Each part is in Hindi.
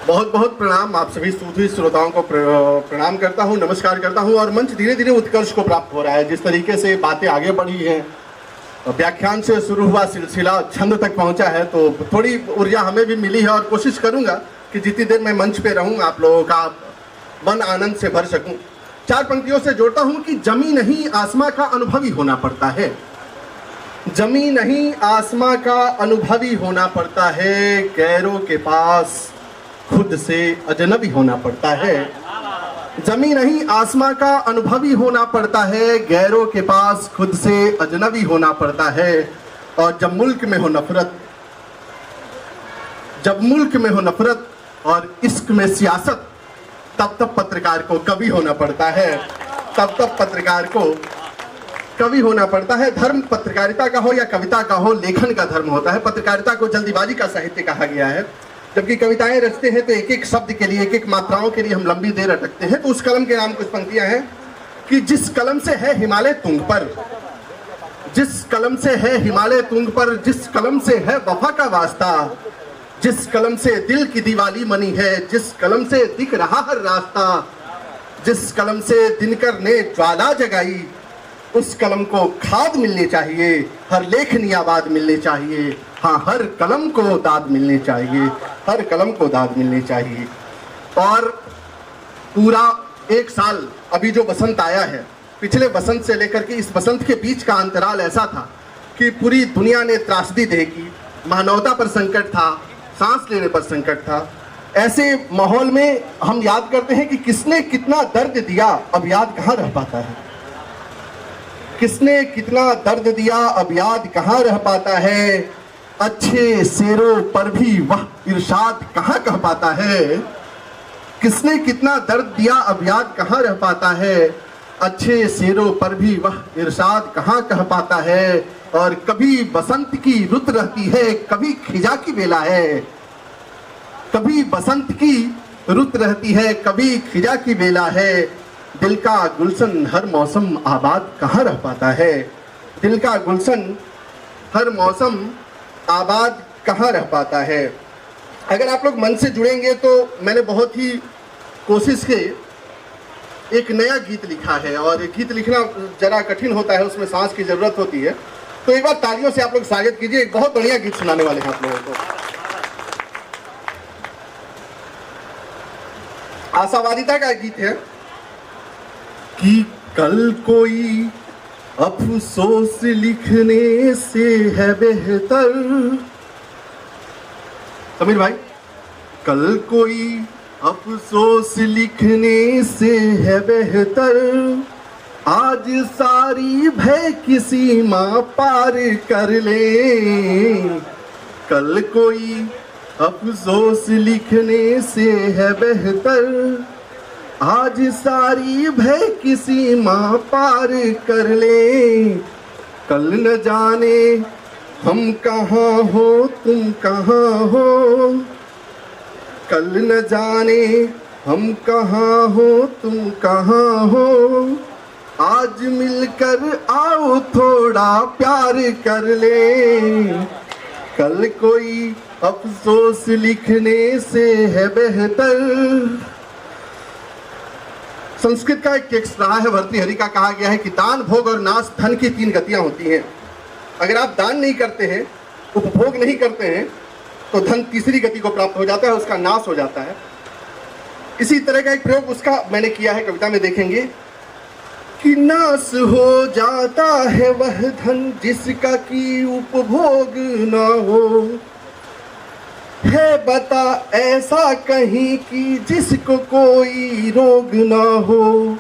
बहुत बहुत प्रणाम। आप सभी सूफी श्रोताओं को प्रणाम करता हूँ, नमस्कार करता हूँ। और मंच धीरे धीरे उत्कर्ष को प्राप्त हो रहा है। जिस तरीके से बातें आगे बढ़ी हैं, व्याख्यान से शुरू हुआ सिलसिला छंद तक पहुँचा है, तो थोड़ी ऊर्जा हमें भी मिली है। और कोशिश करूँगा कि जितनी देर मैं मंच पे रहूँ आप लोगों का मन आनंद से भर सकूँ। चार पंक्तियों से जोड़ता हूँ कि जमी नहीं आसमां का अनुभवी होना पड़ता है। जमी नहीं आसमां का अनुभवी होना पड़ता है, गैरों के पास खुद से अजनबी होना पड़ता है। जमी नहीं आसमां का अनुभवी होना पड़ता है, गैरों के पास खुद से अजनबी होना पड़ता है। और जब मुल्क में हो नफरत और इश्क में सियासत, तब पत्रकार को कवि होना पड़ता है। तब पत्रकार को कवि होना पड़ता है। धर्म पत्रकारिता का हो या कविता का हो, लेखन का धर्म होता है। पत्रकारिता को जल्दीबाजी का साहित्य कहा गया है, जबकि कविताएं रचते हैं तो एक एक शब्द के लिए, एक एक मात्राओं के लिए हम लंबी देर अटकते हैं। तो उस कलम के नाम कुछ पंक्तियां हैं कि जिस कलम से है हिमालय तुंग पर, जिस कलम से है हिमालय तुंग पर, जिस कलम से है वफा का वास्ता, जिस कलम से दिल की दीवाली मनी है, जिस कलम से दिख रहा हर रास्ता, जिस कलम से दिनकर ने ज्वाला जगाई, उस कलम को खाद मिलनी चाहिए, हर लेखनी आबाद मिलनी चाहिए। हाँ, हर कलम को दाद मिलनी चाहिए, हर कलम को दाद मिलनी चाहिए। और पूरा एक साल अभी जो बसंत आया है, पिछले बसंत से लेकर के इस बसंत के बीच का अंतराल ऐसा था कि पूरी दुनिया ने त्रासदी देखी, मानवता पर संकट था, सांस लेने पर संकट था। ऐसे माहौल में हम याद करते हैं कि किसने कितना दर्द दिया, अब याद कहाँ रह पाता है। किसने कितना दर्द दिया, अब याद कहाँ रह पाता है। अच्छे शेरों पर भी वह इरशाद कहाँ कह पाता है। किसने कितना दर्द दिया, अब याद कहाँ रह पाता है। अच्छे शेरों पर भी वह इरशाद कहाँ कह पाता है। और कभी बसंत की रुत रहती है, कभी खिजा की बेला है। कभी बसंत की रुत रहती है, कभी खिजा की बेला है। दिल का गुलशन हर मौसम आबाद कहाँ रह पाता है। दिल का गुलशन हर मौसम आबाद कहाँ रह पाता है। अगर आप लोग मन से जुड़ेंगे तो मैंने बहुत ही कोशिश के एक नया गीत लिखा है, और गीत लिखना जरा कठिन होता है, उसमें सांस की ज़रूरत होती है। तो एक बार तालियों से आप लोग स्वागत कीजिए। एक बहुत बढ़िया गीत सुनाने वाले हैं आप लोगों को। आशावादिता का गीत है कि कल कोई अफसोस लिखने से है बेहतर। समीर भाई, कल कोई अफसोस लिखने से है बेहतर। आज सारी भय की सीमा पार कर ले। कल कोई अफसोस लिखने से है बेहतर। आज सारी भय की सीमा पार कर ले। कल न जाने हम कहाँ हो तुम कहाँ हो। कल न जाने हम कहाँ हो तुम कहाँ हो। आज मिलकर आओ थोड़ा प्यार कर ले। कल कोई अफसोस लिखने से है बेहतर। संस्कृत का एक टेक्स्ट रहा है, भर्तृहरि का, कहा गया है कि दान, भोग और नाश धन की तीन गतियां होती हैं। अगर आप दान नहीं करते हैं, उपभोग नहीं करते हैं, तो धन तीसरी गति को प्राप्त हो जाता है, उसका नाश हो जाता है। इसी तरह का एक प्रयोग उसका मैंने किया है, कविता में देखेंगे कि नाश हो जाता है वह धन जिसका की उपभोग न हो। है बता ऐसा कहीं कि जिसको कोई रोग न हो।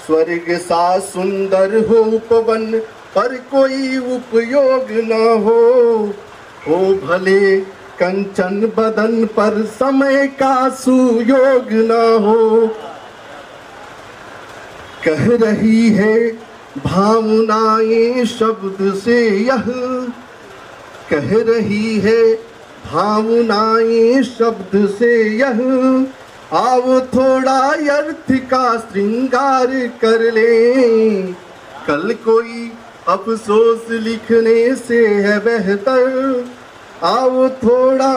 स्वर्ग सा सुंदर हो उपवन पर कोई उपयोग न हो भले कंचन बदन पर समय का सुयोग न हो। कह रही है भावनाएं शब्द से यह, कह रही है भावनाएं शब्द से यह। आओ थोड़ा अर्थ का श्रृंगार कर ले। कल कोई अफसोस लिखने से है बेहतर। आओ थोड़ा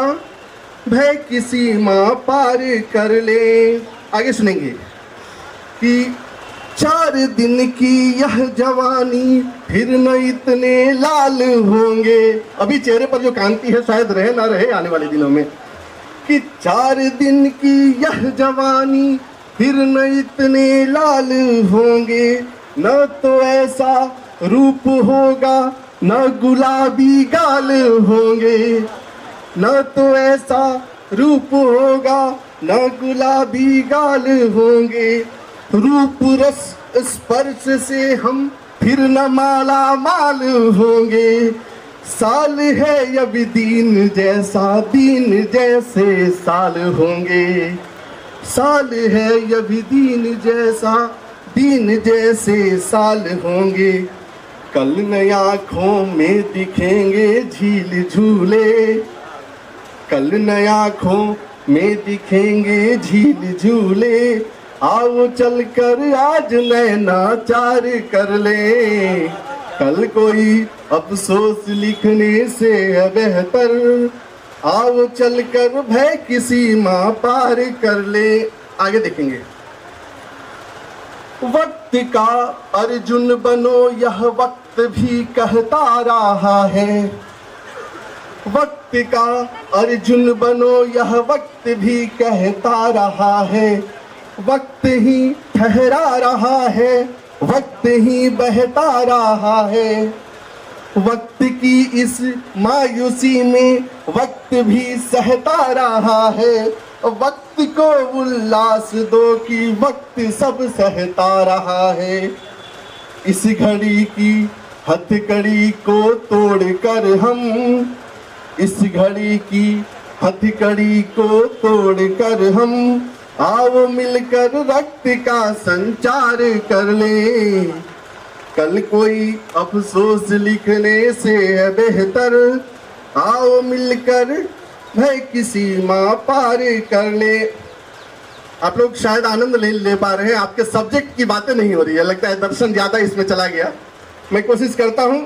भय की सीमा पार कर ले। आगे सुनेंगे कि 4 दिन की यह जवानी फिर न इतने लाल होंगे। अभी चेहरे पर जो कांति है शायद रहे ना रहे आने वाले दिनों में, कि 4 दिन की यह जवानी फिर न इतने लाल होंगे। न तो ऐसा रूप होगा न गुलाबी गाल होंगे, न तो ऐसा रूप होगा न गुलाबी गाल होंगे। रूप रस स्पर्श से हम फिर न माला माल होंगे। साल है अभी दीन जैसा, दीन जैसे साल होंगे। साल है अभी दीन जैसा, दीन जैसे साल होंगे। कल नई आँखों में दिखेंगे झील झूले, कल नई आँखों में दिखेंगे झील झूले। आओ चल कर आज नैनाचार कर ले, कल कोई अफसोस लिखने से बेहतर। आओ चल कर भय की सीमा पार कर ले। आगे देखेंगे, वक्त का अर्जुन बनो यह वक्त भी कहता रहा है। वक्त का अर्जुन बनो यह वक्त भी कहता रहा है। वक्त ही ठहरा रहा है, वक्त ही बहता रहा है। वक्त की इस मायूसी में वक्त भी सहता रहा है। वक्त को उल्लास दो कि वक्त सब सहता रहा है। इस घड़ी की हथकड़ी को तोड़कर हम, इस घड़ी की हथकड़ी को तोड़कर हम, आओ मिलकर रक्त का संचार कर ले। कल कोई अफसोस लिखने से बेहतर। आओ मिलकर भय की सीमा पार कर ले। आप लोग शायद आनंद नहीं ले पा रहे हैं, आपके सब्जेक्ट की बातें नहीं हो रही है, लगता है दर्शन ज्यादा इसमें चला गया। मैं कोशिश करता हूं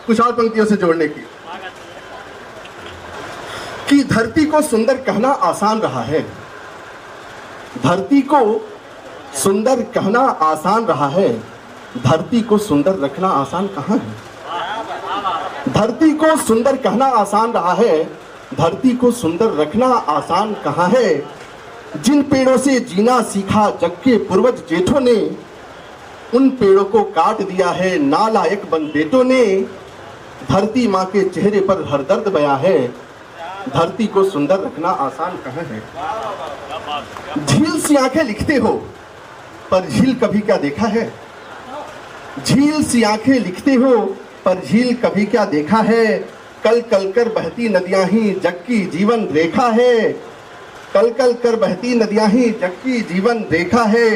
कुछ और पंक्तियों से जोड़ने की। कि धरती को सुंदर कहना आसान रहा है, धरती को सुंदर कहना आसान रहा है, धरती को सुंदर रखना आसान कहाँ है। धरती को सुंदर कहना आसान रहा है, धरती को सुंदर रखना आसान कहाँ है। जिन पेड़ों से जीना सीखा जग के पूर्वज जेठों ने, उन पेड़ों को काट दिया है नालायक बन बेटों ने। धरती माँ के चेहरे पर हर दर्द बया है, धरती को सुंदर रखना आसान कहाँ है। झील सी आंखें लिखते हो पर झील कभी क्या देखा है। झील सी आंखें लिखते हो पर झील कभी क्या देखा है। कल कल कर बहती नदियां ही जग की जीवन रेखा है। कल कल कर बहती नदियां ही जग की जीवन रेखा है।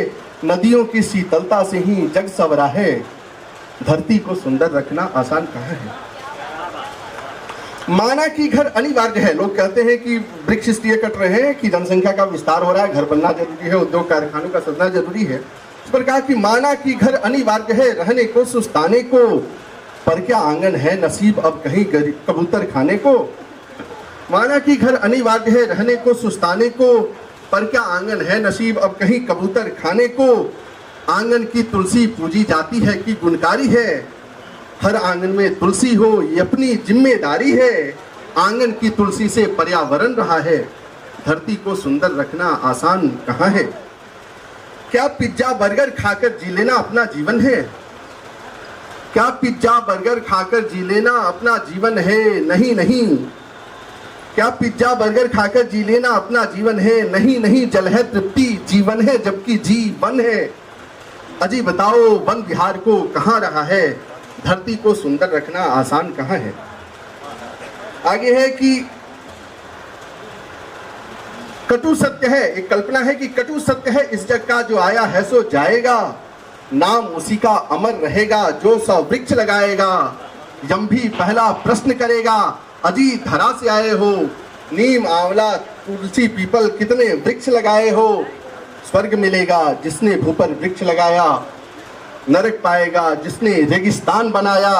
नदियों की शीतलता से ही जग संवरा है, धरती को सुंदर रखना आसान कहाँ है। माना कि घर अनिवार्य है। लोग कहते हैं कि वृक्ष इसलिए कट रहे हैं कि जनसंख्या का विस्तार हो रहा है, घर बनना जरूरी है, उद्योग कारखानों का सजना जरूरी है। इस पर कहा कि माना कि घर अनिवार्य है रहने को सुस्ताने को, पर क्या आंगन है नसीब अब कहीं कबूतर खाने को। माना कि घर अनिवार्य है रहने को सुस्ताने को, पर क्या आंगन है नसीब अब कहीं कबूतर खाने को। आंगन की तुलसी पूजी जाती है कि गुणकारी है, हर आंगन में तुलसी हो ये अपनी जिम्मेदारी है। आंगन की तुलसी से पर्यावरण रहा है, धरती को सुंदर रखना आसान कहाँ है। क्या पिज्जा बर्गर खाकर जी लेना अपना जीवन है। क्या पिज्जा बर्गर खाकर जी लेना अपना जीवन है। नहीं नहीं, क्या पिज्जा बर्गर खाकर जी लेना अपना जीवन है। नहीं नहीं, जल है तृप्ति जीवन है जबकि जीवन है। अजी बताओ वन विहार को कहाँ रहा है, धरती को सुंदर रखना आसान कहाँ है। आगे है कि कटु सत्य है, एक कल्पना है कि कटु सत्य है इस जग का, जो आया है सो जाएगा, नाम उसी का अमर रहेगा जो 100 वृक्ष लगाएगा। यम भी पहला प्रश्न करेगा, अजी धरा से आए हो, नीम आंवला तुलसी पीपल कितने वृक्ष लगाए हो। स्वर्ग मिलेगा जिसने भू पर वृक्ष लगाया, नरक पाएगा जिसने रेगिस्तान बनाया।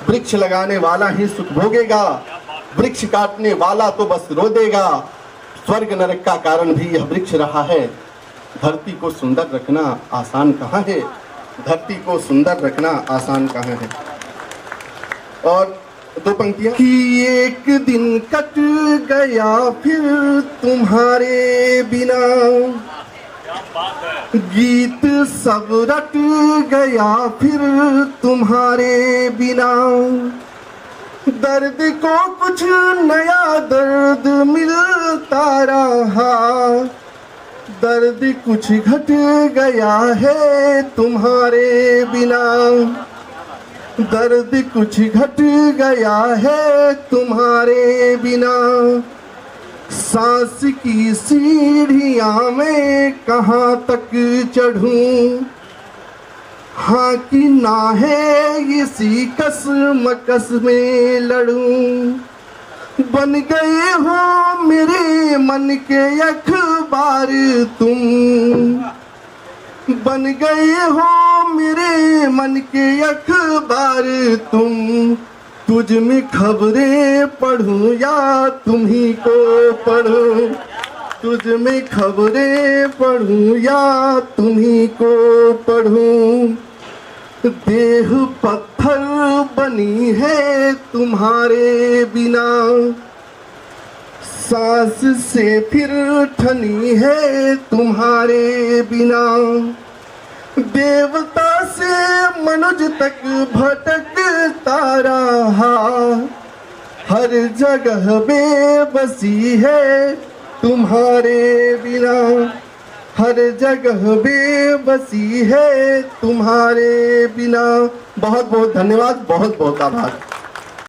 वृक्ष लगाने वाला ही सुख भोगेगा, वृक्ष काटने वाला तो बस रो देगा, स्वर्ग नरक का कारण भी यह वृक्ष रहा है। धरती को सुंदर रखना आसान कहाँ है, धरती को सुंदर रखना आसान कहाँ है। और दो पंक्तियां कि एक दिन कट गया फिर तुम्हारे बिना, गीत सब रट गया फिर तुम्हारे बिना, दर्द को कुछ नया दर्द मिलता रहा, दर्द कुछ घट गया है तुम्हारे बिना, दर्द कुछ घट गया है तुम्हारे बिना। सांस की सीढ़ियां मैं कहाँ तक चढ़ूं, हाँ कि ना है इसी कसमकस में लड़ूं। बन गए हो मेरे मन के अखबार तुम, बन गए हो मेरे मन के अखबार तुम, तुझ में खबरें पढ़ूं या तुम्ही को पढ़ूं, तुझ में खबरें पढ़ूं या तुम्ही को पढ़ूं। देह पत्थर बनी है तुम्हारे बिना, सांस से फिर ठनी है तुम्हारे बिना। देवता से मनुज तक भटकता रहा, हर जगह बेबसी है तुम्हारे बिना, हर जगह बेबसी है तुम्हारे बिना। बहुत बहुत धन्यवाद, बहुत बहुत आभार।